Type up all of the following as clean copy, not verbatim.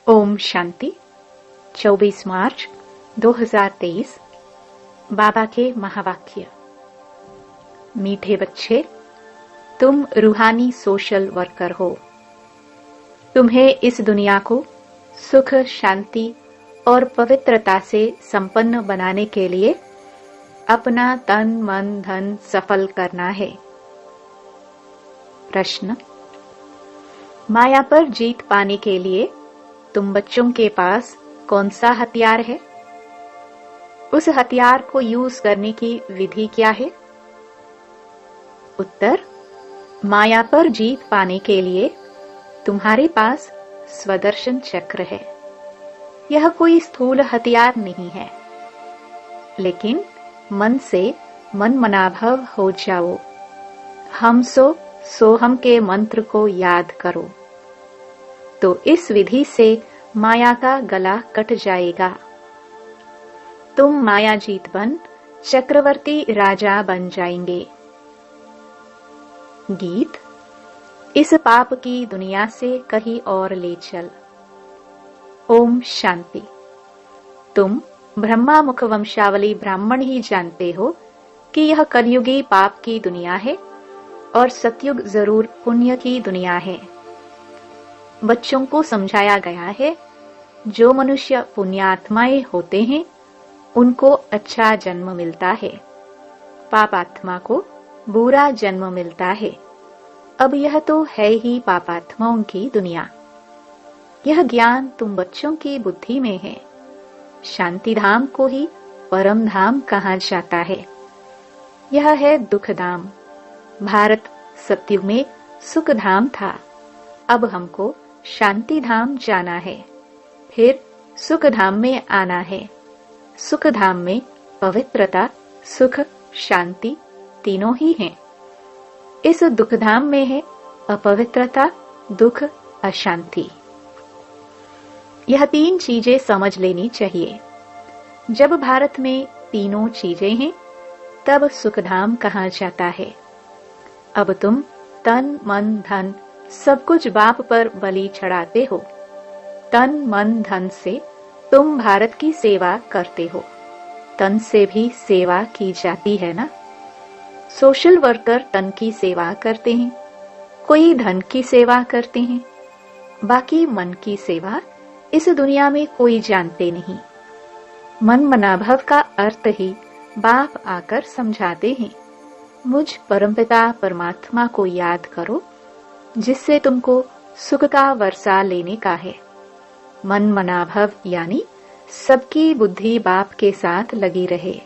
ओम शांति। 24 मार्च 2023। बाबा के महावाक्य। मीठे बच्चे, तुम रूहानी सोशल वर्कर हो। तुम्हें इस दुनिया को सुख, शांति और पवित्रता से संपन्न बनाने के लिए अपना तन, मन, धन सफल करना है। प्रश्न: माया पर जीत पाने के लिए तुम बच्चों के पास कौन सा हथियार है? उस हथियार को यूज करने की विधि क्या है? उत्तर: माया पर जीत पाने के लिए तुम्हारे पास स्वदर्शन चक्र है। यह कोई स्थूल हथियार नहीं है, लेकिन मन से मन मनाभव हो जाओ। हम सोहम के मंत्र को याद करो, तो इस विधि से माया का गला कट जाएगा। तुम माया जीत बन चक्रवर्ती राजा बन जाएंगे। गीत: इस पाप की दुनिया से कहीं और ले चल। ओम शांति। तुम ब्रह्मा मुख वंशावली ब्राह्मण ही जानते हो कि यह कलयुगी पाप की दुनिया है और सतयुग जरूर पुण्य की दुनिया है। बच्चों को समझाया गया है, जो मनुष्य पुण्यात्माएं होते हैं उनको अच्छा जन्म मिलता है, पापात्मा को बुरा जन्म मिलता है। अब यह तो है ही पापात्माओं की दुनिया। यह ज्ञान तुम बच्चों की बुद्धि में है। शांति धाम को ही परम धाम कहा जाता है। यह है दुख धाम। भारत सतयुग में सुख धाम था। अब हमको शांति धाम जाना है, फिर सुख धाम में आना है। सुख धाम में पवित्रता, सुख, शांति तीनों ही हैं। इस दुख धाम में है अपवित्रता, दुख, अशांति। यह तीन चीजें समझ लेनी चाहिए। जब भारत में तीनों चीजें हैं, तब सुख धाम कहा जाता है। अब तुम तन, मन, धन सब कुछ बाप पर बलि चढ़ाते हो। तन, मन, धन से तुम भारत की सेवा करते हो। तन से भी सेवा की जाती है ना। सोशल वर्कर तन की सेवा करते हैं, कोई धन की सेवा करते हैं, बाकी मन की सेवा इस दुनिया में कोई जानते नहीं। मन मनाभव का अर्थ ही बाप आकर समझाते हैं। मुझ परमपिता परमात्मा को याद करो, जिससे तुमको सुख का वर्षा लेने का है। मन मनाभव यानी सबकी बुद्धि बाप के साथ लगी रहे।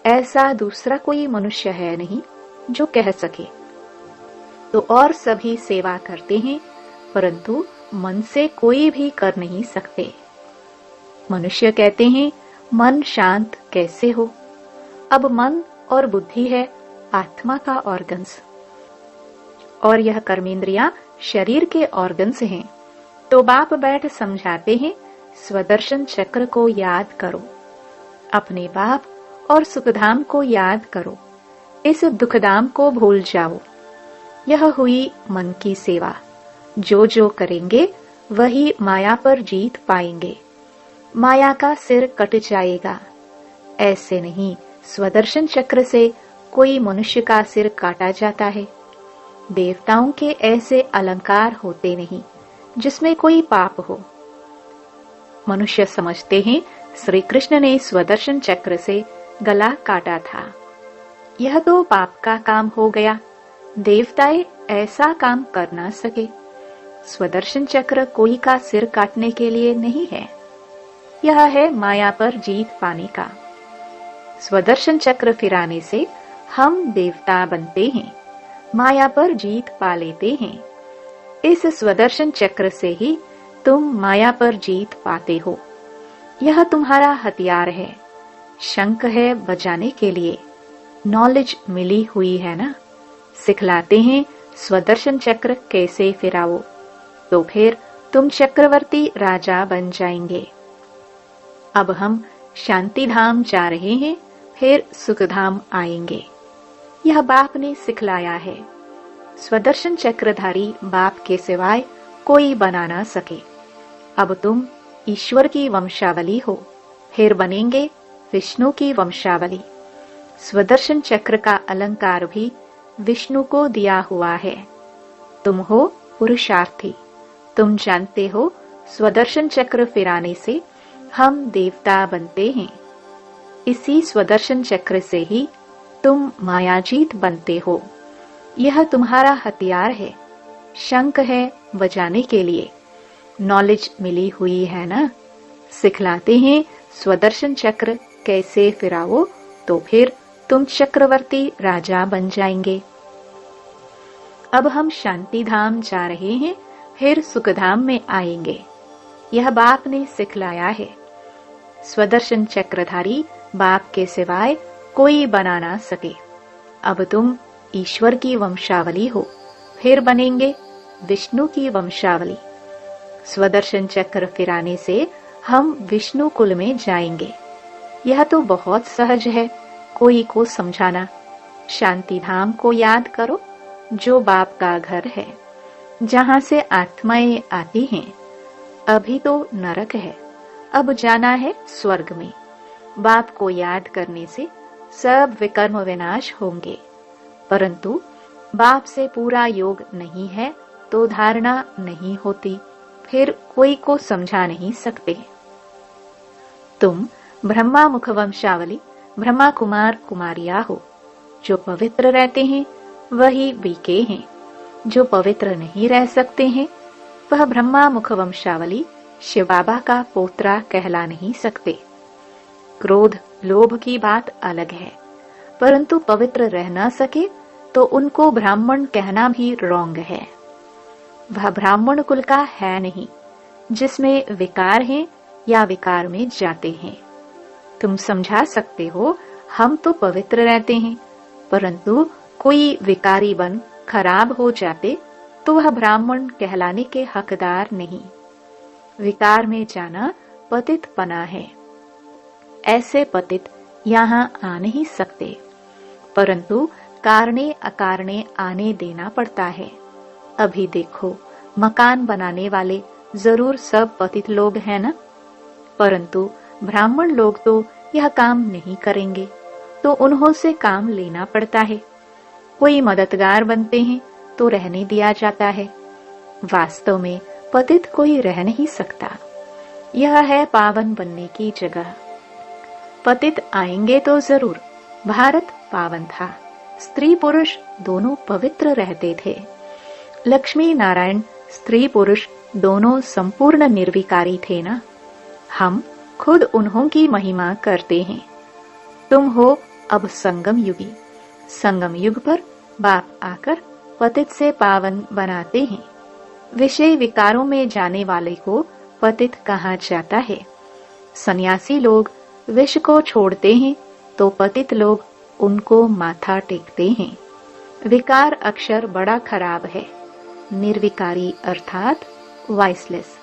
ऐसा दूसरा कोई मनुष्य है नहीं जो कह सके। तो और सभी सेवा करते हैं, परंतु मन से कोई भी कर नहीं सकते। मनुष्य कहते हैं, मन शांत कैसे हो? अब मन और बुद्धि है आत्मा का ऑर्गन्स, और यह कर्मेंद्रियां शरीर के ऑर्गन्स हैं। तो बाप बैठ समझाते हैं, स्वदर्शन चक्र को याद करो, अपने बाप और सुखधाम को याद करो, इस दुखधाम को भूल जाओ। यह हुई मन की सेवा। जो जो करेंगे वही माया पर जीत पाएंगे। माया का सिर कट जाएगा। ऐसे नहीं, स्वदर्शन चक्र से कोई मनुष्य का सिर काटा जाता है। देवताओं के ऐसे अलंकार होते नहीं जिसमें कोई पाप हो। मनुष्य समझते हैं श्री कृष्ण ने स्वदर्शन चक्र से गला काटा था। यह तो पाप का काम हो गया। देवताएं ऐसा काम कर ना सके। स्वदर्शन चक्र कोई का सिर काटने के लिए नहीं है। यह है माया पर जीत पाने का। स्वदर्शन चक्र फिराने से हम देवता बनते हैं, माया पर जीत पा लेते हैं। इस स्वदर्शन चक्र से ही तुम माया पर जीत पाते हो। यह तुम्हारा हथियार है, शंख है बजाने के लिए। नॉलेज मिली हुई है ना। सिखलाते हैं स्वदर्शन चक्र कैसे फिराओ, तो फिर तुम चक्रवर्ती राजा बन जाएंगे। अब हम शांति धाम जा रहे हैं, फिर सुखधाम आएंगे। यह बाप ने सिखलाया है। स्वदर्शन चक्रधारी बाप के सिवाय कोई बना ना सके। अब तुम ईश्वर की वंशावली हो, फिर बनेंगे विष्णु की वंशावली। स्वदर्शन चक्र का अलंकार भी विष्णु को दिया हुआ है। तुम हो पुरुषार्थी। तुम जानते हो स्वदर्शन चक्र फिराने से हम देवता बनते हैं। इसी स्वदर्शन चक्र से ही तुम मायाजीत बनते हो। यह तुम्हारा हथियार है, शंख है बजाने के लिए। नॉलेज मिली हुई है ना, सिखलाते हैं स्वदर्शन चक्र कैसे फिराओ, तो फिर तुम चक्रवर्ती राजा बन जाएंगे। अब हम शांति धाम जा रहे हैं, फिर सुखधाम में आएंगे। यह बाप ने सिखलाया है। स्वदर्शन चक्रधारी बाप के सिवाय कोई बना ना सके। अब तुम ईश्वर की वंशावली हो, फिर बनेंगे विष्णु की वंशावली। स्वदर्शन चक्र फिराने से हम विष्णु कुल में जाएंगे। यह तो बहुत सहज है कोई को समझाना। शांति धाम को याद करो, जो बाप का घर है, जहां से आत्माएं आती हैं। अभी तो नरक है, अब जाना है स्वर्ग में। बाप को याद करने से सब विकर्म विनाश होंगे, परंतु बाप से पूरा योग नहीं है तो धारणा नहीं होती, फिर कोई को समझा नहीं सकते। तुम ब्रह्मा मुख वंशावली ब्रह्मा कुमार कुमारिया हो। जो पवित्र रहते हैं वही बीके हैं, जो पवित्र नहीं रह सकते हैं वह ब्रह्मा मुख वंशावली शिव बाबा का पोत्रा कहला नहीं सकते। क्रोध लोभ की बात अलग है, परंतु पवित्र रह न सके तो उनको ब्राह्मण कहना भी रॉन्ग है। वह ब्राह्मण कुल का है नहीं, जिसमें विकार है या विकार में जाते हैं। तुम समझा सकते हो, हम तो पवित्र रहते हैं, परंतु कोई विकारी बन खराब हो जाते तो वह ब्राह्मण कहलाने के हकदार नहीं। विकार में जाना पतित पना है। ऐसे पतित यहाँ आ नहीं सकते, परंतु कारणे अकारणे आने देना पड़ता है। अभी देखो, मकान बनाने वाले जरूर सब पतित लोग हैं ना, परंतु ब्राह्मण लोग तो यह काम नहीं करेंगे, तो उन्हों से काम लेना पड़ता है। कोई मददगार बनते हैं तो रहने दिया जाता है। वास्तव में पतित कोई रह नहीं सकता। यह है पावन बनने की जगह। पतित आएंगे तो जरूर। भारत पावन था, स्त्री पुरुष दोनों पवित्र रहते थे। लक्ष्मी नारायण स्त्री पुरुष दोनों संपूर्ण निर्विकारी थे ना। हम खुद उन्हों की महिमा करते हैं। तुम हो अब संगम युगी। संगम युग पर बाप आकर पतित से पावन बनाते हैं। विषय विकारों में जाने वाले को पतित कहा जाता है। सन्यासी लोग विष को छोड़ते हैं तो पतित लोग उनको माथा टेकते हैं। विकार अक्षर बड़ा खराब है। निर्विकारी अर्थात वाइसलेस।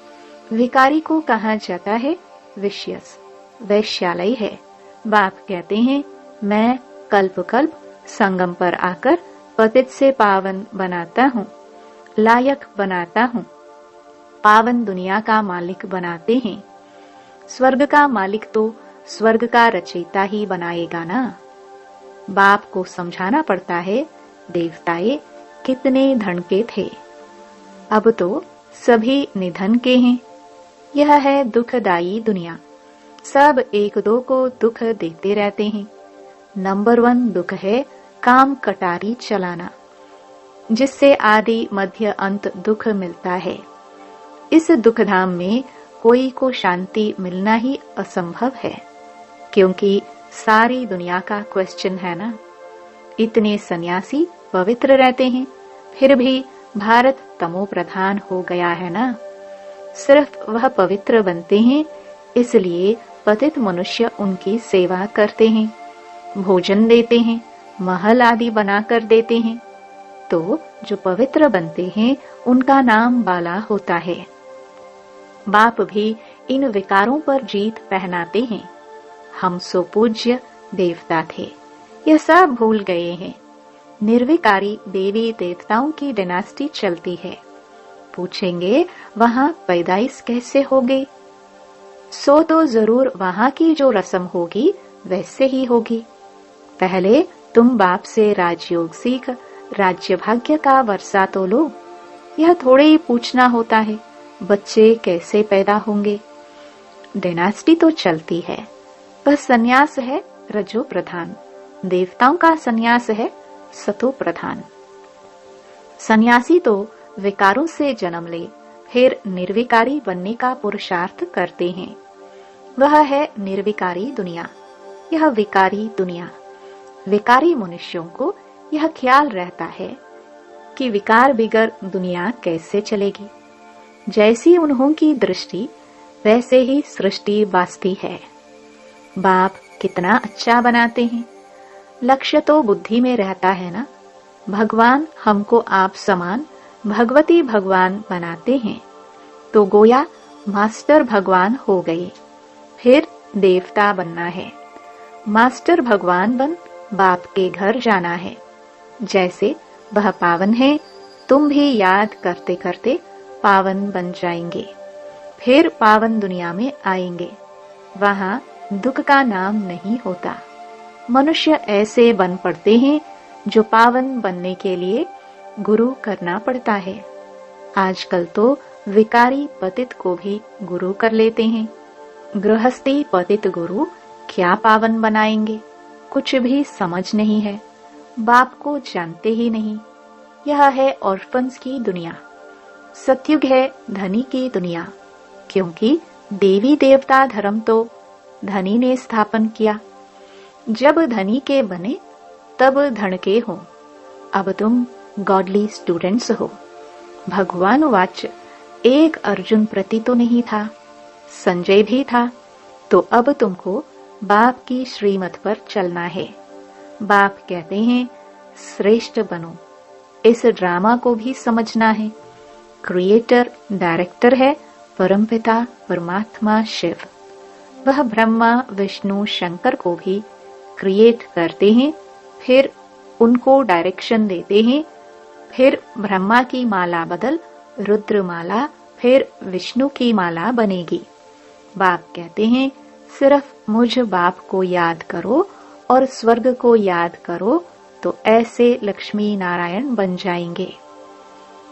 विकारी को कहा जाता है विशियस, वैश्यालय है। बाप कहते हैं, मैं कल्प कल्प संगम पर आकर पतित से पावन बनाता हूँ, लायक बनाता हूँ। पावन दुनिया का मालिक बनाते हैं। स्वर्ग का मालिक तो स्वर्ग का रचयिता ही बनाएगा ना। बाप को समझाना पड़ता है, देवताए कितने धन के थे, अब तो सभी निधन के हैं। यह है दुखदायी दुनिया। सब एक दो को दुख देते रहते हैं। नंबर 1 दुख है काम कटारी चलाना, जिससे आदि मध्य अंत दुख मिलता है। इस दुखधाम में कोई को शांति मिलना ही असंभव है, क्योंकि सारी दुनिया का क्वेश्चन है ना। इतने सन्यासी पवित्र रहते हैं, फिर भी भारत तमो प्रधान हो गया है ना। सिर्फ वह पवित्र बनते हैं, इसलिए पतित मनुष्य उनकी सेवा करते हैं, भोजन देते हैं, महल आदि बनाकर देते हैं। तो जो पवित्र बनते हैं उनका नाम बाला होता है। बाप भी इन विकारों पर जीत पहनाते हैं। हम सो पूज्य देवता थे, यह सब भूल गए हैं। निर्विकारी देवी देवताओं की डिनास्टी चलती है। पूछेंगे वहाँ पैदाइश कैसे हो गई, सो तो जरूर वहाँ की जो रस्म होगी वैसे ही होगी। पहले तुम बाप से राजयोग सीख राज्य भाग्य का वर्षा तो लो। यह थोड़े ही पूछना होता है बच्चे कैसे पैदा होंगे। डायनास्टी तो चलती है, बस संन्यास है रजो प्रधान, देवताओं का संन्यास है सतो प्रधान। सन्यासी तो विकारों से जन्म ले फिर निर्विकारी बनने का पुरुषार्थ करते हैं। वह है निर्विकारी दुनिया, यह विकारी दुनिया। विकारी मनुष्यों को यह ख्याल रहता है कि विकार बिगर दुनिया कैसे चलेगी। जैसी उन्हों की दृष्टि वैसे ही सृष्टि बासती है। बाप कितना अच्छा बनाते हैं, लक्ष्य तो बुद्धि में रहता है ना। भगवान हमको आप समान भगवती भगवान बनाते हैं तो गोया मास्टर भगवान हो गए, फिर देवता बनना है। मास्टर भगवान बन बाप के घर जाना है। जैसे वह पावन है, तुम भी याद करते करते पावन बन जाएंगे, फिर पावन दुनिया में आएंगे। वहाँ दुख का नाम नहीं होता। मनुष्य ऐसे बन पड़ते हैं जो पावन बनने के लिए गुरु करना पड़ता है। आजकल तो विकारी पतित को भी गुरु कर लेते हैं। गृहस्थी पतित गुरु क्या पावन बनाएंगे, कुछ भी समझ नहीं है। बाप को जानते ही नहीं। यह है ऑर्फन्स की दुनिया। सतयुग है धनी की दुनिया, क्योंकि देवी देवता धर्म तो धनी ने स्थापन किया। जब धनी के बने तब धन के हो। अब तुम गॉडली स्टूडेंट्स हो। भगवान वाच एक अर्जुन प्रति तो नहीं था, संजय भी था, तो अब तुमको बाप की श्रीमत पर चलना है। बाप कहते हैं श्रेष्ठ बनो। इस ड्रामा को भी समझना है। क्रिएटर डायरेक्टर है परमपिता परमात्मा शिव। वह ब्रह्मा विष्णु शंकर को भी क्रिएट करते हैं, फिर उनको डायरेक्शन देते हैं। फिर ब्रह्मा की माला बदल रुद्र माला, फिर विष्णु की माला बनेगी। बाप कहते हैं सिर्फ मुझ बाप को याद करो और स्वर्ग को याद करो तो ऐसे लक्ष्मी नारायण बन जाएंगे।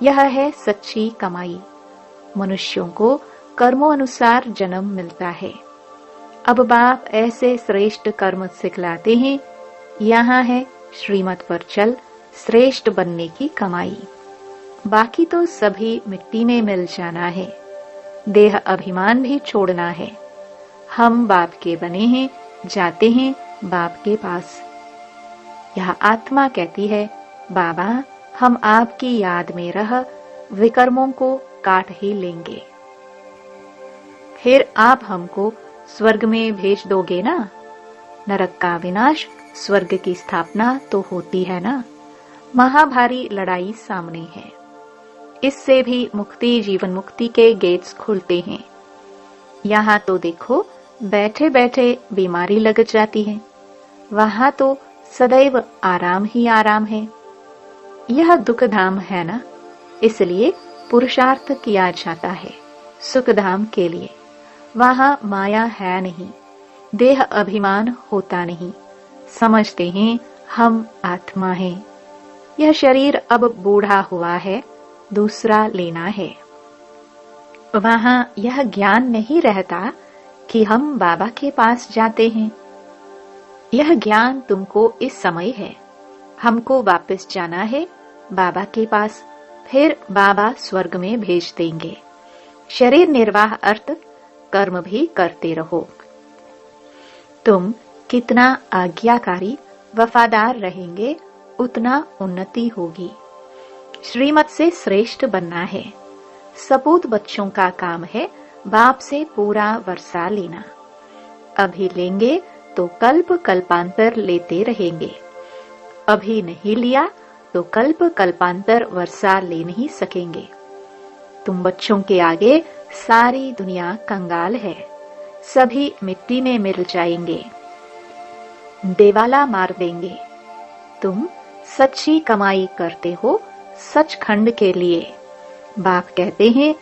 यह है सच्ची कमाई। मनुष्यों को कर्मों अनुसार जन्म मिलता है। अब बाप ऐसे श्रेष्ठ कर्म सिखलाते हैं। यहाँ है श्रीमत पर चल श्रेष्ठ बनने की कमाई। बाकी तो सभी मिट्टी में मिल जाना है। देह अभिमान भी छोड़ना है। हम बाप के बने हैं, जाते हैं बाप के पास। यह आत्मा कहती है बाबा हम आपकी याद में रह विकर्मों को काट ही लेंगे, फिर आप हमको स्वर्ग में भेज दोगे ना। नरक का विनाश, स्वर्ग की स्थापना तो होती है ना। महाभारी लड़ाई सामने है। इससे भी मुक्ति जीवन मुक्ति के गेट्स खुलते हैं। यहाँ तो देखो बैठे बैठे बीमारी लग जाती है, वहां तो सदैव आराम ही आराम है। यह दुख धाम है ना, इसलिए पुरुषार्थ किया जाता है सुख धाम के लिए। वहां माया है नहीं, देह अभिमान होता नहीं। समझते हैं हम आत्मा हैं। यह शरीर अब बूढ़ा हुआ है, दूसरा लेना है। वहां यह ज्ञान नहीं रहता कि हम बाबा के पास जाते हैं। यह ज्ञान तुमको इस समय है। हमको वापस जाना है बाबा के पास, फिर बाबा स्वर्ग में भेज देंगे। शरीर निर्वाह अर्थ कर्म भी करते रहो। तुम कितना आज्ञाकारी वफादार रहेंगे उतना उन्नति होगी। श्रीमत से श्रेष्ठ बनना है। सपूत बच्चों का काम है बाप से पूरा वर्षा लेना। अभी लेंगे तो कल्प कल्पांतर लेते रहेंगे। अभी नहीं लिया तो कल्प कल्पांतर वर्षा ले नहीं सकेंगे। तुम बच्चों के आगे सारी दुनिया कंगाल है। सभी मिट्टी में मिल जाएंगे, देवाला मार देंगे। तुम सच्ची कमाई करते हो सचखंड के लिए। बाप कहते हैं,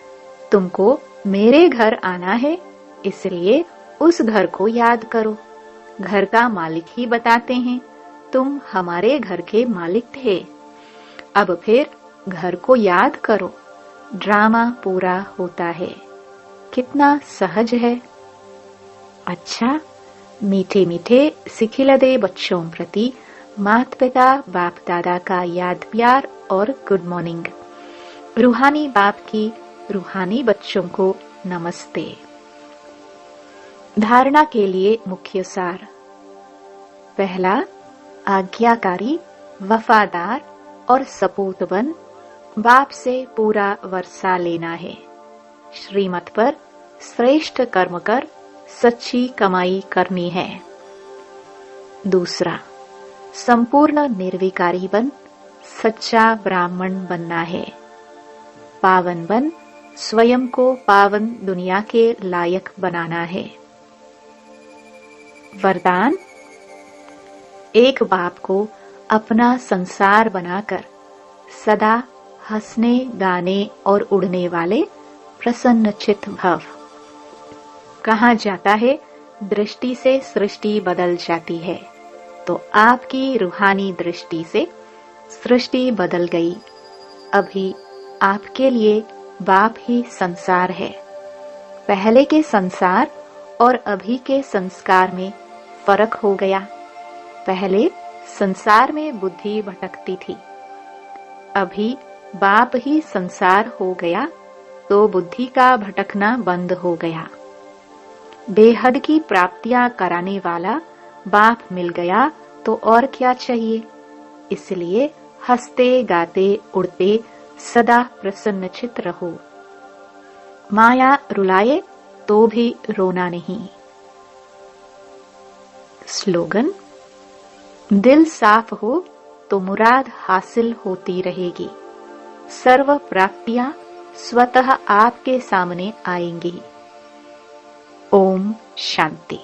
तुमको मेरे घर आना है, इसलिए उस घर को याद करो। घर का मालिक ही बताते हैं, तुम हमारे घर के मालिक थे। अब फिर घर को याद करो। ड्रामा पूरा होता है। कितना सहज है। अच्छा, मीठे मीठे सिखिलदे बच्चों प्रति माता पिता बाप दादा का याद प्यार और गुड मॉर्निंग। रूहानी बाप की रूहानी बच्चों को नमस्ते। धारणा के लिए मुख्य सार। पहला, आज्ञाकारी, वफादार और सपूतबन बाप से पूरा वर्षा लेना है। श्रीमत पर श्रेष्ठ कर्म कर सच्ची कमाई करनी है। दूसरा, संपूर्ण निर्विकारी बन सच्चा ब्राह्मण बनना है। पावन बन स्वयं को पावन दुनिया के लायक बनाना है। वरदान, एक बाप को अपना संसार बनाकर सदा हंसने, गाने और उड़ने वाले प्रसन्नचित्त भव। कहा जाता है, दृष्टि से सृष्टि बदल जाती है, तो आपकी रूहानी दृष्टि से सृष्टि बदल गई। अभी आपके लिए बाप ही संसार है। पहले के संसार और अभी के संस्कार में फर्क हो गया। पहले संसार में बुद्धि भटकती थी, अभी बाप ही संसार हो गया तो बुद्धि का भटकना बंद हो गया। बेहद की प्राप्तियां कराने वाला बाप मिल गया तो और क्या चाहिए। इसलिए हंसते गाते उड़ते सदा प्रसन्नचित्त रहो। माया रुलाए तो भी रोना नहीं। स्लोगन, दिल साफ हो तो मुराद हासिल होती रहेगी। सर्व प्राप्तियां स्वतः आपके सामने आएंगी। ओम शांति।